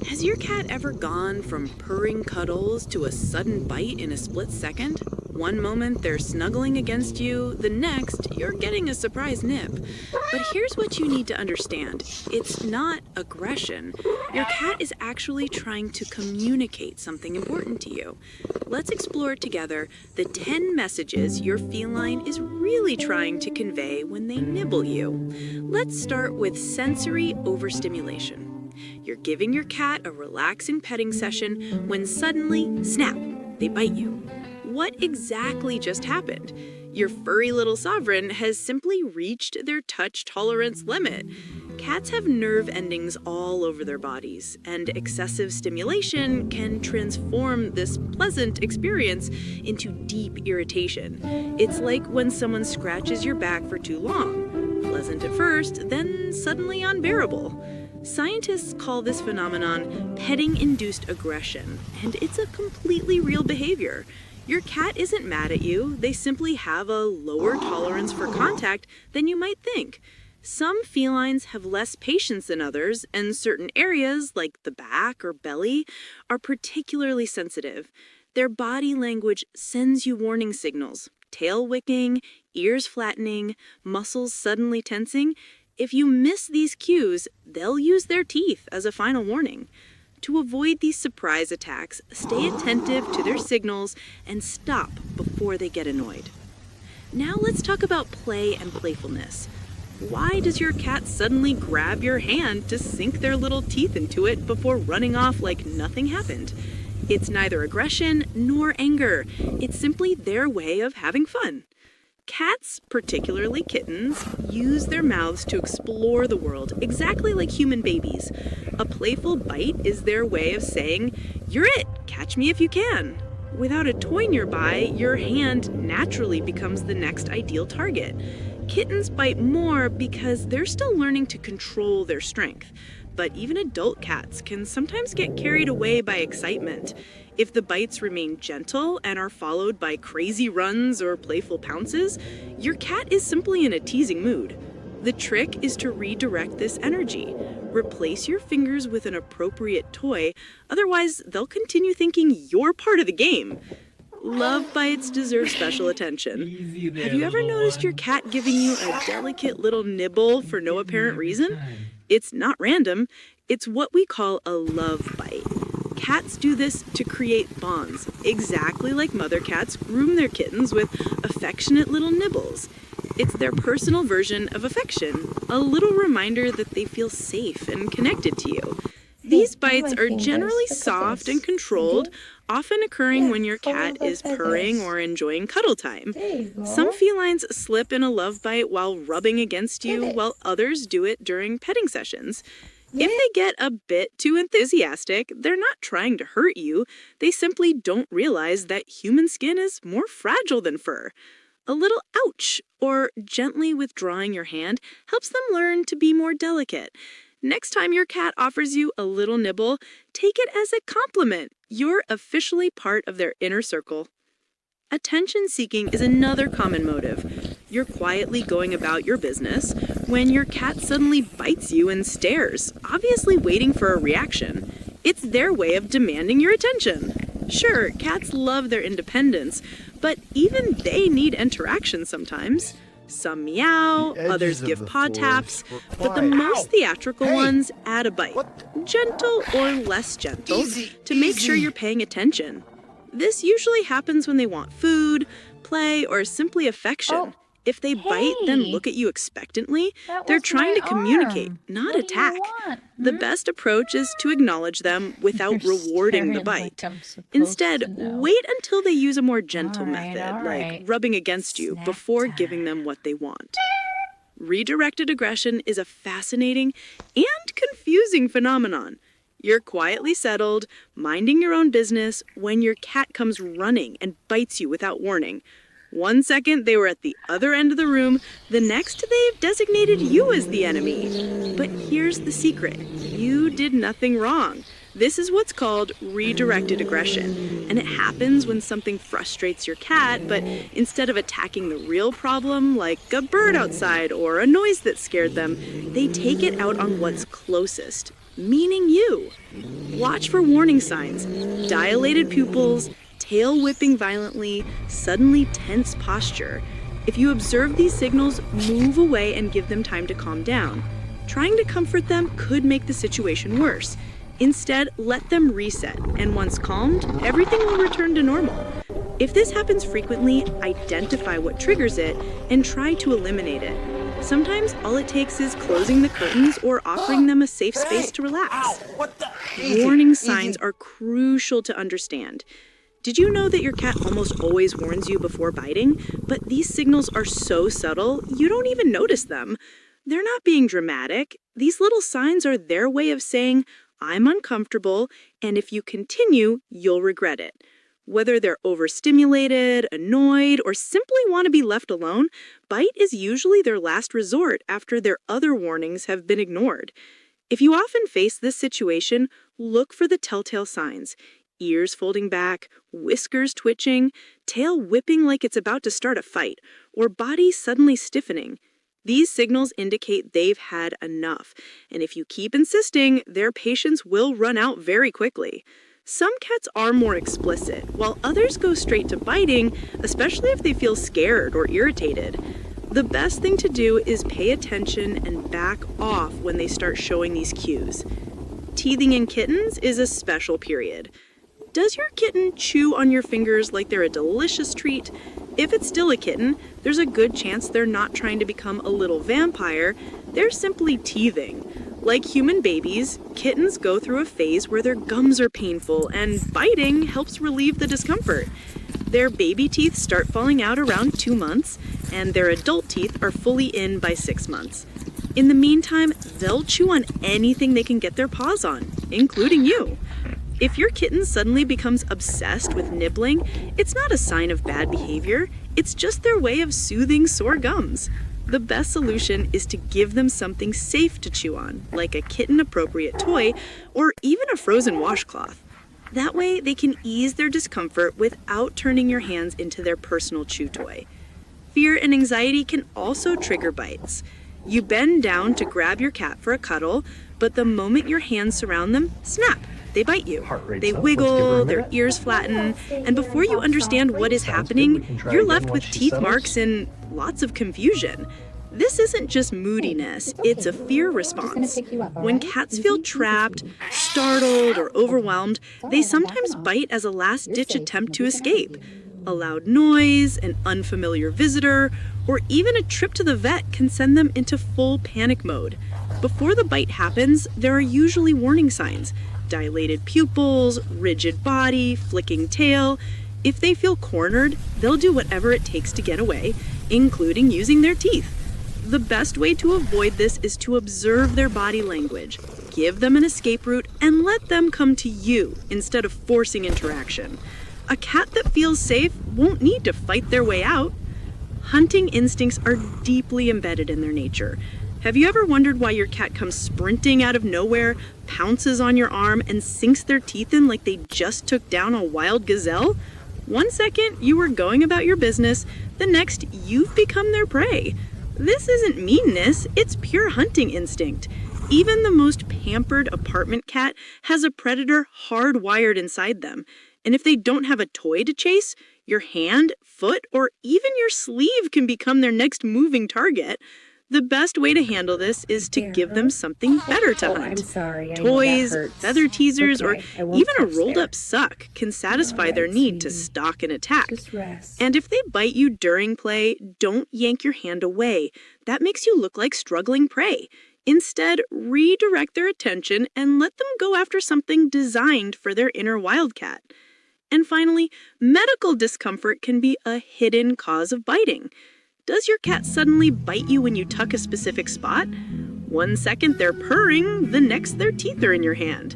Has your cat ever gone from purring cuddles to a sudden bite in a split second? One moment they're snuggling against you, the next you're getting a surprise nip. But here's what you need to understand. It's not aggression. Your cat is actually trying to communicate something important to you. Let's explore together the 10 messages your feline is really trying to convey when they nibble you. Let's start with sensory overstimulation. You're giving your cat a relaxing petting session when suddenly, snap, they bite you. What exactly just happened? Your furry little sovereign has simply reached their touch tolerance limit. Cats have nerve endings all over their bodies, and excessive stimulation can transform this pleasant experience into deep irritation. It's like when someone scratches your back for too long. Pleasant at first, then suddenly unbearable. Scientists call this phenomenon petting-induced aggression, and it's a completely real behavior. Your cat isn't mad at you, they simply have a lower tolerance for contact than you might think. Some felines have less patience than others, and certain areas, like the back or belly, are particularly sensitive. Their body language sends you warning signals: tail wicking, ears flattening, muscles suddenly tensing. If you miss these cues, they'll use their teeth as a final warning. To avoid these surprise attacks, stay attentive to their signals and stop before they get annoyed. Now let's talk about play and playfulness. Why does your cat suddenly grab your hand to sink their little teeth into it before running off like nothing happened? It's neither aggression nor anger. It's simply their way of having fun. Cats, particularly kittens, use their mouths to explore the world exactly like human babies. A playful bite is their way of saying, "You're it, catch me if you can." Without a toy nearby, your hand naturally becomes the next ideal target. Kittens bite more because they're still learning to control their strength. But even adult cats can sometimes get carried away by excitement. If the bites remain gentle and are followed by crazy runs or playful pounces, your cat is simply in a teasing mood. The trick is to redirect this energy. Replace your fingers with an appropriate toy, otherwise they'll continue thinking you're part of the game. Love bites deserve special attention. Have you ever noticed your cat giving you a delicate little nibble for no apparent reason? It's not random. It's what we call a love bite. Cats do this to create bonds, exactly like mother cats groom their kittens with affectionate little nibbles. It's their personal version of affection, a little reminder that they feel safe and connected to you. These bites are generally soft and controlled, often occurring when your cat is purring or enjoying cuddle time. Some felines slip in a love bite while rubbing against you, while others do it during petting sessions. If they get a bit too enthusiastic, they're not trying to hurt you. They simply don't realize that human skin is more fragile than fur. A little ouch or gently withdrawing your hand helps them learn to be more delicate. Next time your cat offers you a little nibble, take it as a compliment. You're officially part of their inner circle. Attention seeking is another common motive. You're quietly going about your business when your cat suddenly bites you and stares, obviously waiting for a reaction. It's their way of demanding your attention. Sure, cats love their independence, but even they need interaction sometimes. Some meow, others give paw taps, but the most theatrical ones add a bite, gentle or less gentle, to make sure you're paying attention. This usually happens when they want food, play, or simply affection. If they bite, then look at you expectantly, they're trying to communicate, not attack. The best approach is to acknowledge them without rewarding the bite. Instead, wait until they use a more gentle method, like rubbing against you, before giving them what they want. Redirected aggression is a fascinating and confusing phenomenon. You're quietly settled, minding your own business, when your cat comes running and bites you without warning. One second they were at the other end of the room, the next they've designated you as the enemy. But here's the secret. You did nothing wrong. This is what's called redirected aggression, and it happens when something frustrates your cat, but instead of attacking the real problem, like a bird outside or a noise that scared them, they take it out on what's closest, meaning you. Watch for warning signs: dilated pupils, tail whipping violently, suddenly tense posture. If you observe these signals, move away and give them time to calm down. Trying to comfort them could make the situation worse. Instead, let them reset, and once calmed, everything will return to normal. If this happens frequently, identify what triggers it and try to eliminate it. Sometimes all it takes is closing the curtains or offering them a safe space to relax. Warning signs are crucial to understand. Did you know that your cat almost always warns you before biting? But these signals are so subtle, you don't even notice them. They're not being dramatic. These little signs are their way of saying, "I'm uncomfortable, and if you continue, you'll regret it." Whether they're overstimulated, annoyed, or simply want to be left alone, bite is usually their last resort after their other warnings have been ignored. If you often face this situation, look for the telltale signs: ears folding back, whiskers twitching, tail whipping like it's about to start a fight, or body suddenly stiffening. These signals indicate they've had enough, and if you keep insisting, their patience will run out very quickly. Some cats are more explicit, while others go straight to biting, especially if they feel scared or irritated. The best thing to do is pay attention and back off when they start showing these cues. Teething in kittens is a special period. Does your kitten chew on your fingers like they're a delicious treat? If it's still a kitten, there's a good chance they're not trying to become a little vampire, they're simply teething. Like human babies, kittens go through a phase where their gums are painful and biting helps relieve the discomfort. Their baby teeth start falling out around 2 months, and their adult teeth are fully in by 6 months. In the meantime, they'll chew on anything they can get their paws on, including you. If your kitten suddenly becomes obsessed with nibbling, it's not a sign of bad behavior, it's just their way of soothing sore gums. The best solution is to give them something safe to chew on, like a kitten-appropriate toy or even a frozen washcloth. That way, they can ease their discomfort without turning your hands into their personal chew toy. Fear and anxiety can also trigger bites. You bend down to grab your cat for a cuddle, but the moment your hands surround them, snap! They bite you. They wiggle, their ears flatten, and before you understand what is happening, you're left with teeth marks and lots of confusion. This isn't just moodiness, it's a fear response. When cats feel trapped, startled, or overwhelmed, they sometimes bite as a last-ditch attempt to escape. A loud noise, an unfamiliar visitor, or even a trip to the vet can send them into full panic mode. Before the bite happens, there are usually warning signs: dilated pupils, rigid body, flicking tail. If they feel cornered, they'll do whatever it takes to get away, including using their teeth. The best way to avoid this is to observe their body language, give them an escape route, and let them come to you instead of forcing interaction. A cat that feels safe won't need to fight their way out. Hunting instincts are deeply embedded in their nature. Have you ever wondered why your cat comes sprinting out of nowhere, pounces on your arm, and sinks their teeth in like they just took down a wild gazelle? One second, you were going about your business, the next, you've become their prey. This isn't meanness, it's pure hunting instinct. Even the most pampered apartment cat has a predator hardwired inside them. And if they don't have a toy to chase, your hand, foot, or even your sleeve can become their next moving target. The best way to handle this is to give them something better to hunt. I'm sorry. Toys, feather teasers, Okay, or even a rolled-up suck can satisfy their need to stalk and attack. Just rest. And if they bite you during play, don't yank your hand away. That makes you look like struggling prey. Instead, redirect their attention and let them go after something designed for their inner wildcat. And finally, medical discomfort can be a hidden cause of biting. Does your cat suddenly bite you when you tuck a specific spot? One second they're purring, the next their teeth are in your hand.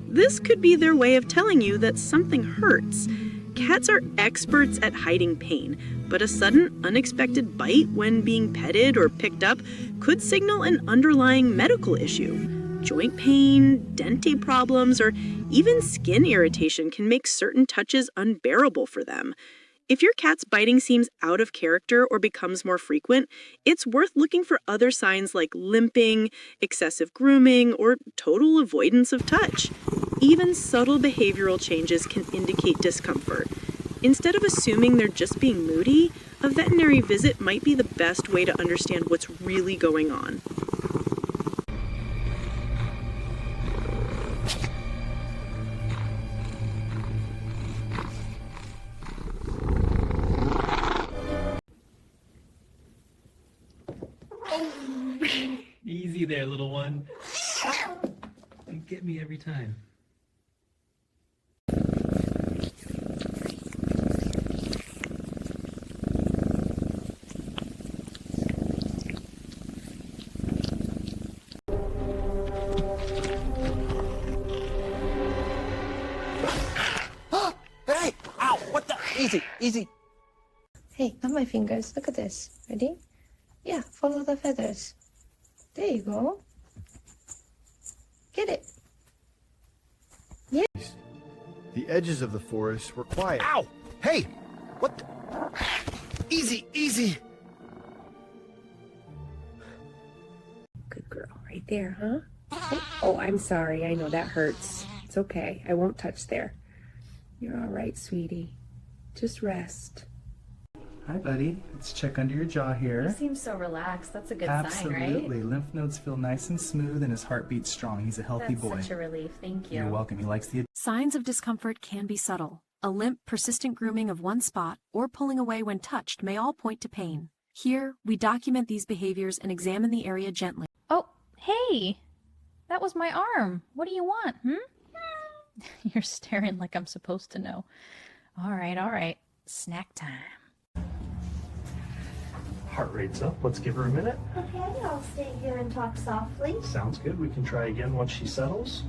This could be their way of telling you that something hurts. Cats are experts at hiding pain, but a sudden, unexpected bite when being petted or picked up could signal an underlying medical issue. Joint pain, dentate problems, or even skin irritation can make certain touches unbearable for them. If your cat's biting seems out of character or becomes more frequent, it's worth looking for other signs like limping, excessive grooming, or total avoidance of touch. Even subtle behavioral changes can indicate discomfort. Instead of assuming they're just being moody, a veterinary visit might be the best way to understand what's really going on. Easy there, little one. You get me every time. Hey! Ow! What the? Easy, easy. Hey, not my fingers. Look at this. Ready? Yeah, follow the feathers. There you go. Get it. The edges of the forest were quiet. Ow! Hey! What the? Easy, easy. Good girl, right there, huh? Oh, I'm sorry. I know that hurts. It's okay. I won't touch there. You're all right, sweetie. Just rest. Hi, buddy. Let's check under your jaw here. He seems so relaxed. That's a good Absolutely. sign, right? Lymph nodes feel nice and smooth and his heartbeat's strong. He's a healthy That's boy. such a relief. Thank you. You're welcome. He likes the Signs of discomfort can be subtle. A limp, persistent grooming of one spot or pulling away when touched may all point to pain. Here, we document these behaviors and examine the area gently. Oh, hey! That was my arm. What do you want, You're staring like I'm supposed to know. All right. Snack time. heart rate's up. Let's give her a minute. Okay, I'll stay here and talk softly. Sounds good. We can try again once she settles.